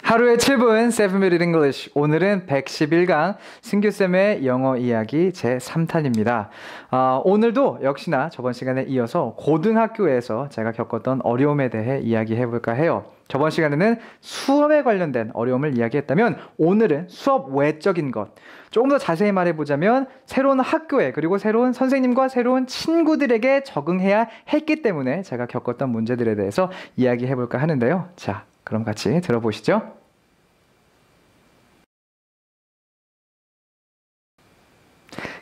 하루에 7분 7minute English. 오늘은 111강 승규쌤의 영어 이야기 제3탄입니다. 오늘도 역시나 저번 시간에 이어서 고등학교에서 제가 겪었던 어려움에 대해 이야기해볼까 해요. 저번 시간에는 수업에 관련된 어려움을 이야기했다면 오늘은 수업 외적인 것, 조금 더 자세히 말해보자면 새로운 학교에 그리고 새로운 선생님과 새로운 친구들에게 적응해야 했기 때문에 제가 겪었던 문제들에 대해서 이야기해볼까 하는데요. 자, 그럼 같이 들어보시죠.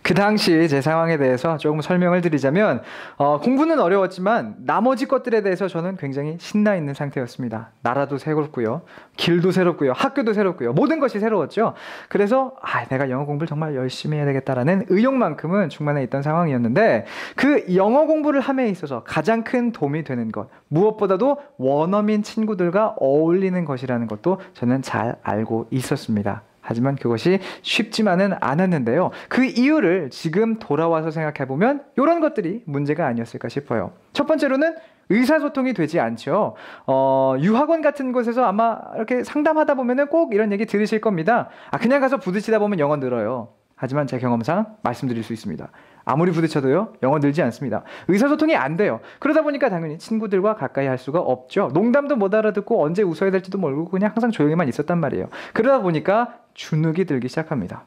그 당시 제 상황에 대해서 조금 설명을 드리자면 공부는 어려웠지만 나머지 것들에 대해서 저는 굉장히 신나 있는 상태였습니다. 나라도 새롭고요. 길도 새롭고요. 학교도 새롭고요. 모든 것이 새로웠죠. 그래서 내가 영어 공부를 정말 열심히 해야 되겠다라는 의욕만큼은 충만해 있던 상황이었는데 그 영어 공부를 함에 있어서 가장 큰 도움이 되는 것, 무엇보다도 원어민 친구들과 어울리는 것이라는 것도 저는 잘 알고 있었습니다. 하지만 그것이 쉽지만은 않았는데요. 그 이유를 지금 돌아와서 생각해보면 이런 것들이 문제가 아니었을까 싶어요. 첫 번째로는 의사소통이 되지 않죠. 유학원 같은 곳에서 아마 이렇게 상담하다 보면은 꼭 이런 얘기 들으실 겁니다. 그냥 가서 부딪히다 보면 영어 늘어요. 하지만 제 경험상 말씀드릴 수 있습니다. 아무리 부딪혀도요, 영어 늘지 않습니다. 의사소통이 안 돼요. 그러다 보니까 당연히 친구들과 가까이 할 수가 없죠. 농담도 못 알아듣고 언제 웃어야 될지도 모르고 그냥 항상 조용히만 있었단 말이에요. 그러다 보니까 주눅이 들기 시작합니다.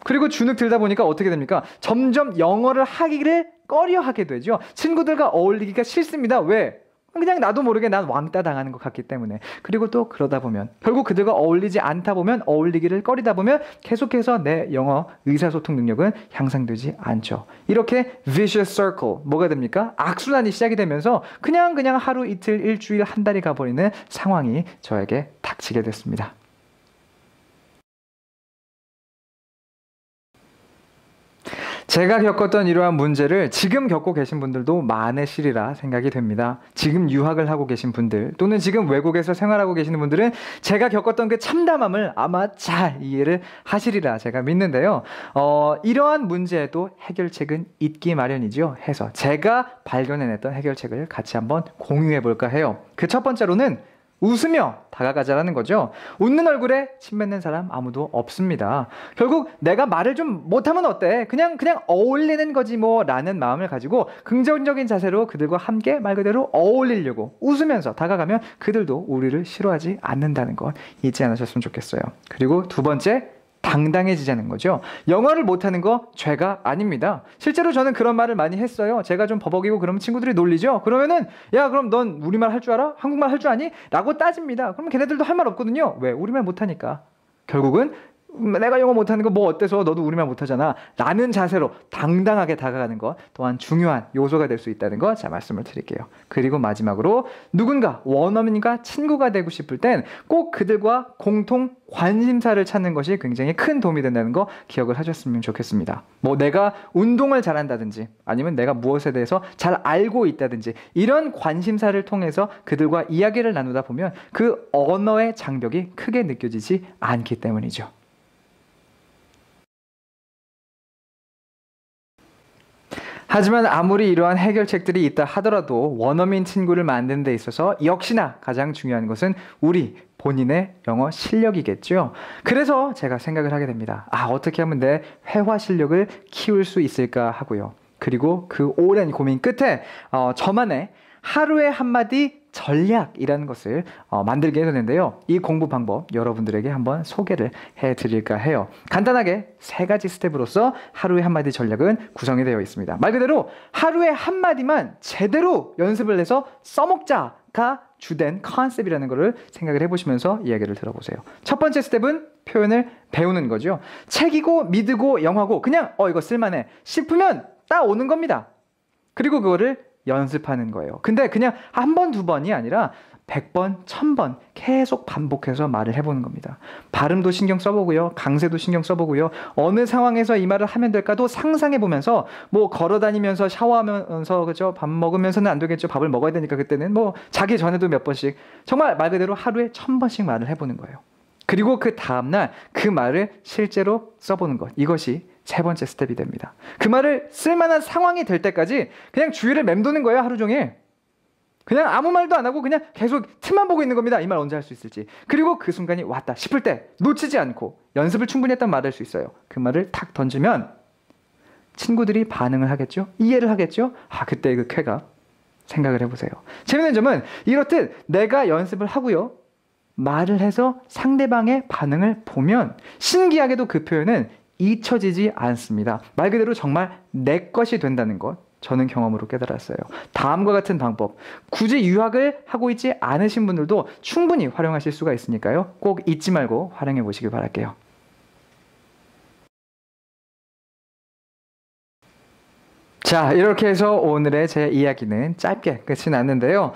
그리고 주눅 들다 보니까 어떻게 됩니까? 점점 영어를 하기를 꺼려하게 되죠. 친구들과 어울리기가 싫습니다. 왜? 그냥 나도 모르게 난 왕따 당하는 것 같기 때문에. 그리고 또 그러다 보면 결국 그들과 어울리지 않다 보면 어울리기를 꺼리다 보면 계속해서 내 영어 의사소통 능력은 향상되지 않죠. 이렇게 vicious circle, 뭐가 됩니까? 악순환이 시작이 되면서 그냥 하루 이틀 일주일 한 달이 가버리는 상황이 저에게 닥치게 됐습니다. 제가 겪었던 이러한 문제를 지금 겪고 계신 분들도 많으시리라 생각이 됩니다. 지금 유학을 하고 계신 분들 또는 지금 외국에서 생활하고 계시는 분들은 제가 겪었던 그 참담함을 아마 잘 이해를 하시리라 제가 믿는데요. 이러한 문제에도 해결책은 있기 마련이죠. 해서 제가 발견해냈던 해결책을 같이 한번 공유해 볼까 해요. 그 첫 번째로는 웃으며 다가가자라는 거죠. 웃는 얼굴에 침 뱉는 사람 아무도 없습니다. 결국 내가 말을 좀 못하면 어때? 그냥 어울리는 거지 뭐 라는 마음을 가지고 긍정적인 자세로 그들과 함께 말 그대로 어울리려고 웃으면서 다가가면 그들도 우리를 싫어하지 않는다는 것 잊지 않으셨으면 좋겠어요. 그리고 두 번째, 당당해지자는 거죠. 영어를 못하는 거 죄가 아닙니다. 실제로 저는 그런 말을 많이 했어요. 제가 좀 버벅이고 그러면 친구들이 놀리죠. 그러면은 야 그럼 넌 우리말 할 줄 알아? 한국말 할 줄 아니? 라고 따집니다. 그러면 걔네들도 할 말 없거든요. 왜? 우리말 못하니까. 결국은 내가 영어 못하는 거 뭐 어때서 너도 우리말 못하잖아 라는 자세로 당당하게 다가가는 것 또한 중요한 요소가 될 수 있다는 거 자 말씀을 드릴게요. 그리고 마지막으로 누군가 원어민과 친구가 되고 싶을 땐 꼭 그들과 공통 관심사를 찾는 것이 굉장히 큰 도움이 된다는 거 기억을 하셨으면 좋겠습니다. 뭐 내가 운동을 잘한다든지 아니면 내가 무엇에 대해서 잘 알고 있다든지 이런 관심사를 통해서 그들과 이야기를 나누다 보면 그 언어의 장벽이 크게 느껴지지 않기 때문이죠. 하지만 아무리 이러한 해결책들이 있다 하더라도 원어민 친구를 만드는 데 있어서 역시나 가장 중요한 것은 우리 본인의 영어 실력이겠죠. 그래서 제가 생각을 하게 됩니다. 어떻게 하면 내 회화 실력을 키울 수 있을까 하고요. 그리고 그 오랜 고민 끝에 저만의 하루에 한마디 전략이라는 것을 만들게 됐는데요. 이 공부 방법 여러분들에게 한번 소개를 해드릴까 해요. 간단하게 3가지 스텝으로서 하루에 한마디 전략은 구성이 되어 있습니다. 말 그대로 하루에 한마디만 제대로 연습을 해서 써먹자가 주된 컨셉이라는 것을 생각을 해보시면서 이야기를 들어보세요. 첫 번째 스텝은 표현을 배우는 거죠. 책이고 미드고 영화고 그냥 이거 쓸만해 싶으면 따오는 겁니다. 그리고 그거를 연습하는 거예요. 근데 그냥 한 번, 두 번이 아니라 100번, 1000번 계속 반복해서 말을 해보는 겁니다. 발음도 신경 써보고요. 강세도 신경 써보고요. 어느 상황에서 이 말을 하면 될까도 상상해보면서 뭐 걸어다니면서 샤워하면서 그죠? 밥 먹으면서는 안 되겠죠. 밥을 먹어야 되니까 그때는 뭐 자기 전에도 몇 번씩 정말 말 그대로 하루에 1000번씩 말을 해보는 거예요. 그리고 그 다음날 그 말을 실제로 써보는 것. 이것이 세 번째 스텝이 됩니다. 그 말을 쓸만한 상황이 될 때까지 그냥 주위를 맴도는 거예요. 하루 종일. 그냥 아무 말도 안 하고 그냥 계속 틈만 보고 있는 겁니다. 이 말 언제 할 수 있을지. 그리고 그 순간이 왔다 싶을 때 놓치지 않고 연습을 충분히 했단 말을 할 수 있어요. 그 말을 탁 던지면 친구들이 반응을 하겠죠? 이해를 하겠죠? 그때 그 쾌감 생각을 해보세요. 재밌는 점은 이렇듯 내가 연습을 하고요. 말을 해서 상대방의 반응을 보면 신기하게도 그 표현은 잊혀지지 않습니다. 말 그대로 정말 내 것이 된다는 것. 저는 경험으로 깨달았어요. 다음과 같은 방법. 굳이 유학을 하고 있지 않으신 분들도 충분히 활용하실 수가 있으니까요. 꼭 잊지 말고 활용해 보시길 바랄게요. 자, 이렇게 해서 오늘의 제 이야기는 짧게 끝이 났는데요.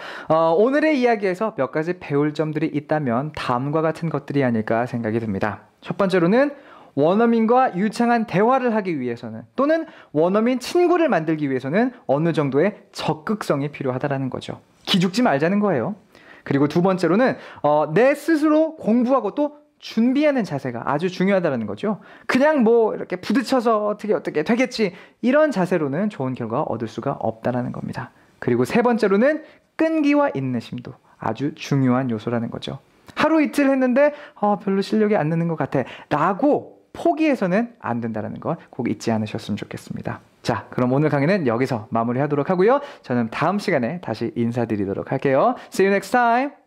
오늘의 이야기에서 몇 가지 배울 점들이 있다면 다음과 같은 것들이 아닐까 생각이 듭니다. 첫 번째로는 원어민과 유창한 대화를 하기 위해서는 또는 원어민 친구를 만들기 위해서는 어느 정도의 적극성이 필요하다는 거죠. 기죽지 말자는 거예요. 그리고 두 번째로는 내 스스로 공부하고 또 준비하는 자세가 아주 중요하다는 거죠. 그냥 뭐 이렇게 부딪혀서 어떻게 되겠지 이런 자세로는 좋은 결과 얻을 수가 없다는 겁니다. 그리고 세 번째로는 끈기와 인내심도 아주 중요한 요소라는 거죠. 하루 이틀 했는데 별로 실력이 안 느는 것 같아 라고 포기해서는 안 된다는 거 꼭 잊지 않으셨으면 좋겠습니다. 자, 그럼 오늘 강의는 여기서 마무리하도록 하고요. 저는 다음 시간에 다시 인사드리도록 할게요. See you next time.